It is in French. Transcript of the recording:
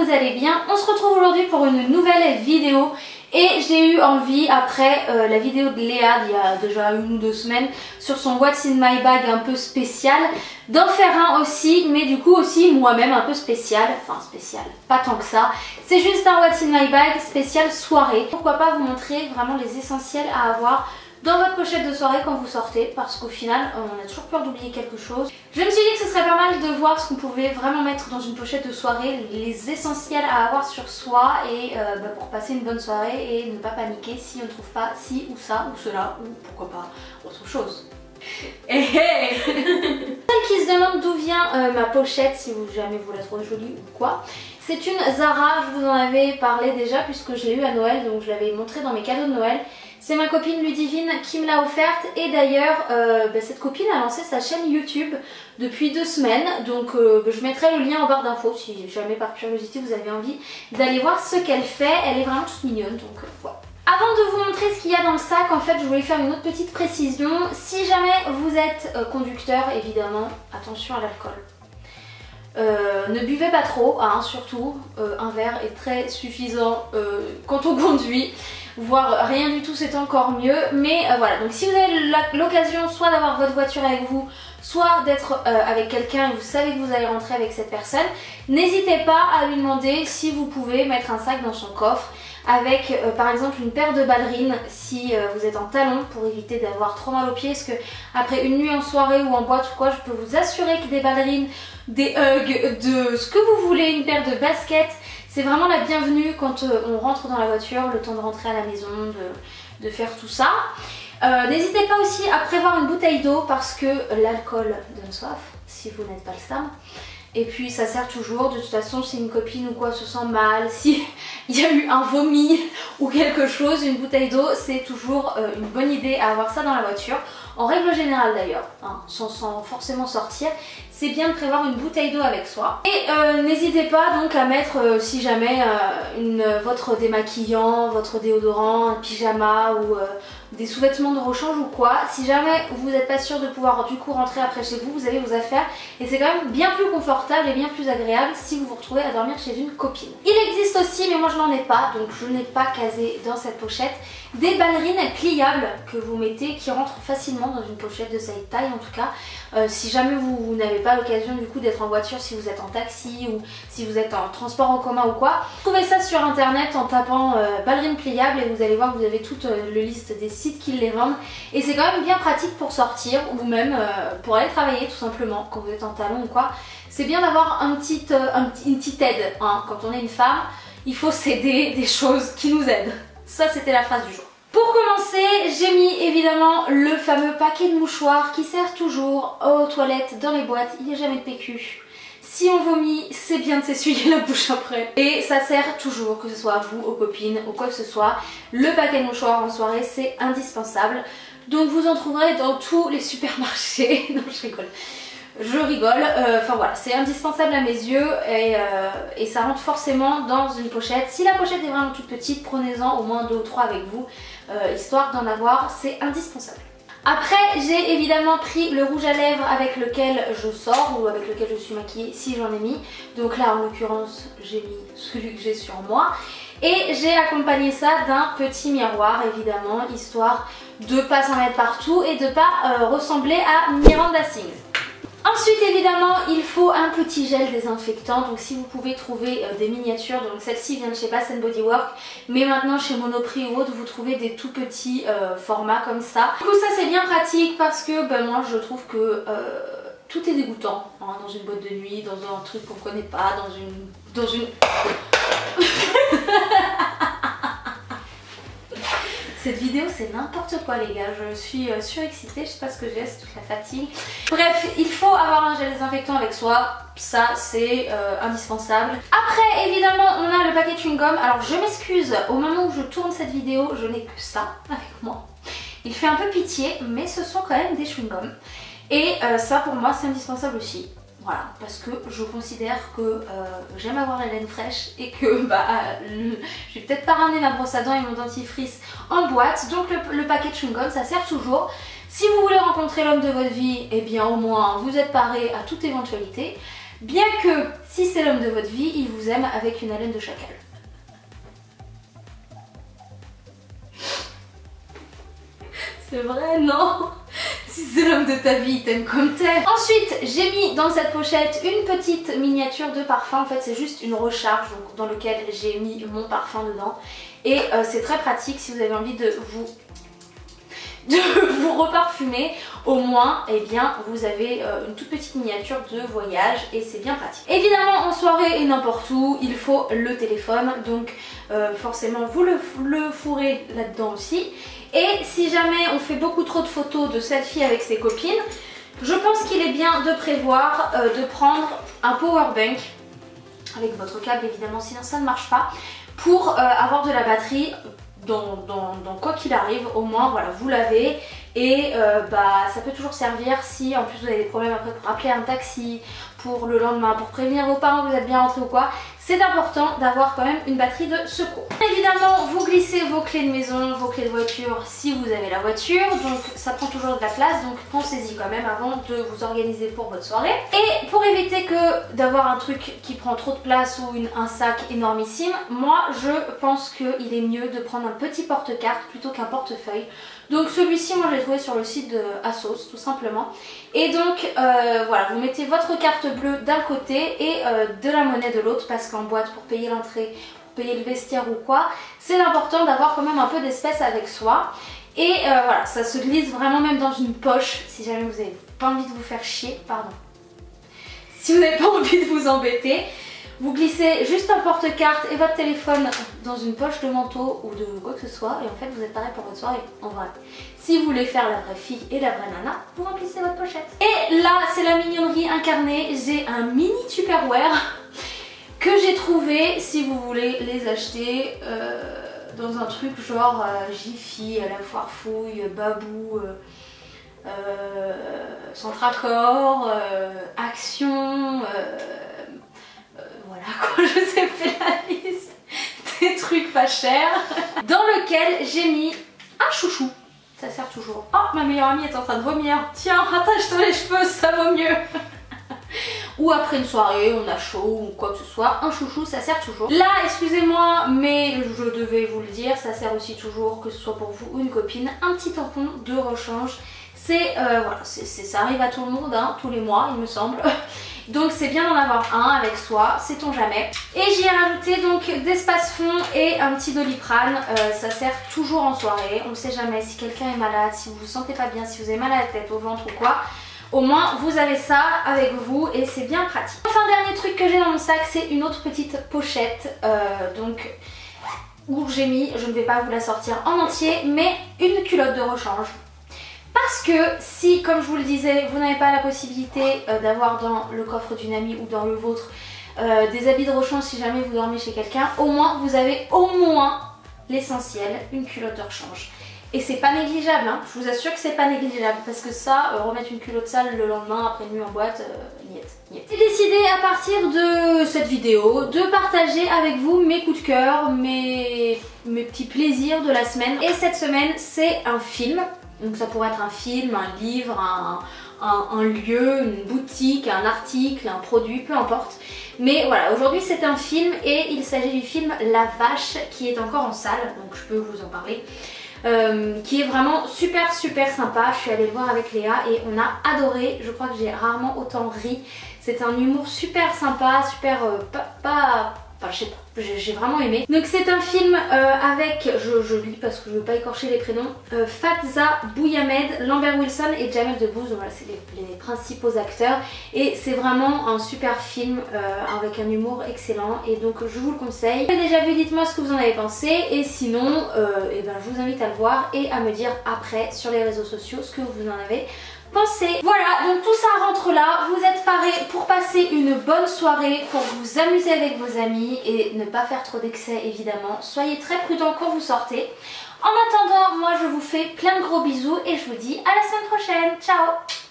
vous allez bien. On se retrouve aujourd'hui pour une nouvelle vidéo. Et j'ai eu envie, après la vidéo de Léa d'il y a déjà 1 ou 2 semaines sur son What's in my bag un peu spécial, d'en faire un aussi, mais du coup aussi moi-même un peu spécial, enfin spécial, pas tant que ça. C'est juste un What's in my bag spécial soirée. Pourquoi pas vous montrer vraiment les essentiels à avoir dans votre pochette de soirée quand vous sortez, parce qu'au final on a toujours peur d'oublier quelque chose. Je me suis dit que ce serait pas mal de voir ce qu'on pouvait vraiment mettre dans une pochette de soirée, les essentiels à avoir sur soi et pour passer une bonne soirée et ne pas paniquer si on ne trouve pas ci ou ça ou cela ou pourquoi pas autre chose. Celle qui se demande d'où vient ma pochette, si jamais vous la trouvez jolie ou quoi, c'est une Zara. Je vous en avais parlé déjà puisque je l'ai eu à Noël, donc je l'avais montré dans mes cadeaux de Noël. C'est ma copine Ludivine qui me l'a offerte et d'ailleurs cette copine a lancé sa chaîne YouTube depuis 2 semaines, donc je mettrai le lien en barre d'infos si jamais par curiosité vous avez envie d'aller voir ce qu'elle fait. Elle est vraiment toute mignonne, donc voilà. Avant de vous montrer ce qu'il y a dans le sac, en fait je voulais faire une autre petite précision. Si jamais vous êtes conducteur, évidemment attention à l'alcool. Ne buvez pas trop, hein, surtout un verre est très suffisant quand on conduit, voire rien du tout c'est encore mieux. Mais voilà, donc si vous avez l'occasion soit d'avoir votre voiture avec vous, soit d'être avec quelqu'un et vous savez que vous allez rentrer avec cette personne, n'hésitez pas à lui demander si vous pouvez mettre un sac dans son coffre avec par exemple une paire de ballerines si vous êtes en talons, pour éviter d'avoir trop mal aux pieds, parce que après une nuit en soirée ou en boîte ou quoi, je peux vous assurer que des ballerines, des hugs, de ce que vous voulez, une paire de baskets, c'est vraiment la bienvenue quand on rentre dans la voiture, le temps de rentrer à la maison, de faire tout ça. N'hésitez pas aussi à prévoir une bouteille d'eau parce que l'alcool donne soif si vous n'êtes pas le SAM. Et puis ça sert toujours, de toute façon si une copine ou quoi se sent mal, si il y a eu un vomi ou quelque chose, une bouteille d'eau c'est toujours une bonne idée à avoir ça dans la voiture. En règle générale d'ailleurs, hein, sans forcément sortir, c'est bien de prévoir une bouteille d'eau avec soi. Et n'hésitez pas donc à mettre, si jamais, votre démaquillant, votre déodorant, un pyjama ou des sous-vêtements de rechange ou quoi. Si jamais vous n'êtes pas sûr de pouvoir du coup rentrer après chez vous, vous avez vos affaires et c'est quand même bien plus confortable et bien plus agréable si vous vous retrouvez à dormir chez une copine. Il existe aussi, mais moi je n'en ai pas, donc je n'ai pas casé dans cette pochette, des ballerines pliables que vous mettez, qui rentrent facilement dans une pochette de cette taille en tout cas. Si jamais vous n'avez pas l'occasion du coup d'être en voiture, si vous êtes en taxi ou si vous êtes en transport en commun ou quoi, trouvez ça sur internet en tapant ballerines pliables et vous allez voir que vous avez toute la liste des sites qui les vendent. Et c'est quand même bien pratique pour sortir ou même pour aller travailler tout simplement quand vous êtes en talons ou quoi. C'est bien d'avoir une petite aide, hein. Quand on est une femme, il faut s'aider des choses qui nous aident. Ça c'était la phrase du jour. Pour commencer, j'ai mis évidemment le fameux paquet de mouchoirs qui sert toujours aux toilettes, dans les boîtes, il n'y a jamais de PQ. Si on vomit, c'est bien de s'essuyer la bouche après. Et ça sert toujours, que ce soit à vous, aux copines ou quoi que ce soit. Le paquet de mouchoirs en soirée, c'est indispensable. Donc vous en trouverez dans tous les supermarchés. Non, je rigole. Je rigole, enfin voilà, c'est indispensable à mes yeux et ça rentre forcément dans une pochette. Si la pochette est vraiment toute petite, prenez-en au moins 2 ou 3 avec vous, histoire d'en avoir, c'est indispensable. Après, j'ai évidemment pris le rouge à lèvres avec lequel je sors ou avec lequel je suis maquillée si j'en ai mis. Donc là en l'occurrence, j'ai mis celui que j'ai sur moi. Et j'ai accompagné ça d'un petit miroir évidemment, histoire de pas s'en mettre partout et de pas ressembler à Miranda Sings. Ensuite évidemment il faut un petit gel désinfectant, donc si vous pouvez trouver des miniatures, donc celle-ci vient de chez Bath & Body Works, mais maintenant chez Monoprix ou autre vous trouvez des tout petits formats comme ça. Du coup ça c'est bien pratique parce que moi je trouve que tout est dégoûtant, hein, dans une boîte de nuit, dans un truc qu'on connaît pas, dans une... Cette vidéo c'est n'importe quoi les gars, je suis surexcitée, je sais pas ce que j'ai, c'est toute la fatigue. Bref, il faut avoir un gel désinfectant avec soi, ça c'est indispensable. Après évidemment on a le paquet de chewing-gum, alors je m'excuse, au moment où je tourne cette vidéo je n'ai que ça avec moi. Il fait un peu pitié mais ce sont quand même des chewing-gums et ça pour moi c'est indispensable aussi. Voilà, parce que je considère que j'aime avoir la laine fraîche et que je vais peut-être pas ramener ma brosse à dents et mon dentifrice en boîte, donc le paquet de chewing-gum ça sert toujours. Si vous voulez rencontrer l'homme de votre vie, eh bien au moins vous êtes paré à toute éventualité. Bien que si c'est l'homme de votre vie, il vous aime avec une haleine de chacal. C'est vrai, non? Si c'est l'homme de ta vie, il t'aime comme t'es. Ensuite, j'ai mis dans cette pochette une petite miniature de parfum. En fait, c'est juste une recharge donc, dans laquelle j'ai mis mon parfum dedans. Et c'est très pratique si vous avez envie de vous reparfumer. Au moins, eh bien, vous avez une toute petite miniature de voyage et c'est bien pratique. Évidemment, en soirée et n'importe où, il faut le téléphone. Donc, forcément, vous le fourrez là-dedans aussi. Et si jamais on fait beaucoup trop de photos de selfies avec ses copines, je pense qu'il est bien de prévoir de prendre un powerbank avec votre câble évidemment, sinon ça ne marche pas, pour avoir de la batterie dans quoi qu'il arrive. Au moins voilà, vous l'avez et ça peut toujours servir si en plus vous avez des problèmes après pour appeler un taxi, pour le lendemain, pour prévenir vos parents que vous êtes bien rentrés ou quoi. C'est important d'avoir quand même une batterie de secours. Évidemment, vous glissez vos clés de maison, vos clés de voiture si vous avez la voiture, donc ça prend toujours de la place, donc pensez-y quand même avant de vous organiser pour votre soirée. Et pour éviter que d'avoir un truc qui prend trop de place ou un sac énormissime, moi je pense qu'il est mieux de prendre un petit porte-carte plutôt qu'un portefeuille. Donc celui-ci, moi je l'ai trouvé sur le site de ASOS tout simplement. Et donc voilà, vous mettez votre carte bleue d'un côté et de la monnaie de l'autre, parce qu'en boîte pour payer l'entrée, pour payer le vestiaire ou quoi, c'est important d'avoir quand même un peu d'espèce avec soi. Et voilà, ça se glisse vraiment même dans une poche si jamais vous n'avez pas envie de vous faire chier, pardon. Si vous n'avez pas envie de vous embêter, vous glissez juste un porte-carte et votre téléphone dans une poche de manteau ou de quoi que ce soit et en fait vous êtes pareil pour votre soirée, en vrai. Si vous voulez faire la vraie fille et la vraie nana, vous remplissez votre pochette. Et là c'est la mignonnerie incarnée, j'ai un mini Tupperware que j'ai trouvé si vous voulez les acheter dans un truc genre Jiffy, La Foire-Fouille, Babou, Centracor, Action... voilà quoi, je vous ai fait la liste des trucs pas chers dans lequel j'ai mis un chouchou. Ça sert toujours. Oh, ma meilleure amie est en train de vomir. Tiens, attache-toi les cheveux, ça vaut mieux. Ou après une soirée, on a chaud ou quoi que ce soit, un chouchou ça sert toujours. Là, excusez-moi, mais je devais vous le dire, ça sert aussi toujours, que ce soit pour vous ou une copine, un petit tampon de rechange. C'est voilà, ça arrive à tout le monde, hein, tous les mois il me semble. Donc c'est bien d'en avoir un avec soi, sait-on jamais. Et j'y ai rajouté donc des Space-Fond et un petit Doliprane. Ça sert toujours en soirée, on ne sait jamais si quelqu'un est malade, si vous vous sentez pas bien, si vous avez mal à la tête, au ventre ou quoi. Au moins vous avez ça avec vous et c'est bien pratique. Enfin, dernier truc que j'ai dans mon sac, c'est une autre petite pochette. Donc où j'ai mis, je ne vais pas vous la sortir en entier, mais une culotte de rechange. Parce que si, comme je vous le disais, vous n'avez pas la possibilité d'avoir dans le coffre d'une amie ou dans le vôtre des habits de rechange si jamais vous dormez chez quelqu'un, au moins vous avez au moins l'essentiel, une culotte de rechange. Et c'est pas négligeable, hein. Je vous assure que c'est pas négligeable parce que ça, remettre une culotte sale le lendemain après une nuit en boîte, niet. J'ai décidé à partir de cette vidéo de partager avec vous mes coups de cœur, mes petits plaisirs de la semaine. Et cette semaine c'est un film. Donc ça pourrait être un film, un livre, un lieu, une boutique, un article, un produit, peu importe. Mais voilà, aujourd'hui c'est un film et il s'agit du film La Vache qui est encore en salle, donc je peux vous en parler. Qui est vraiment super sympa. Je suis allée le voir avec Léa et on a adoré. Je crois que j'ai rarement autant ri. C'est un humour super sympa, super enfin je sais pas, j'ai vraiment aimé. Donc c'est un film avec, je lis parce que je veux pas écorcher les prénoms, Fatza Bouyamed, Lambert Wilson et Jamel Debbouze. Voilà, c'est les principaux acteurs et c'est vraiment un super film avec un humour excellent et donc je vous le conseille. Si vous avez déjà vu, dites-moi ce que vous en avez pensé et sinon eh ben, je vous invite à le voir et à me dire après sur les réseaux sociaux ce que vous en avez pensé. Voilà, donc tout ça rentre là, vous êtes parés pour passer une bonne soirée, pour vous amuser avec vos amis et ne pas faire trop d'excès évidemment. Soyez très prudents quand vous sortez. En attendant, moi je vous fais plein de gros bisous et je vous dis à la semaine prochaine. Ciao!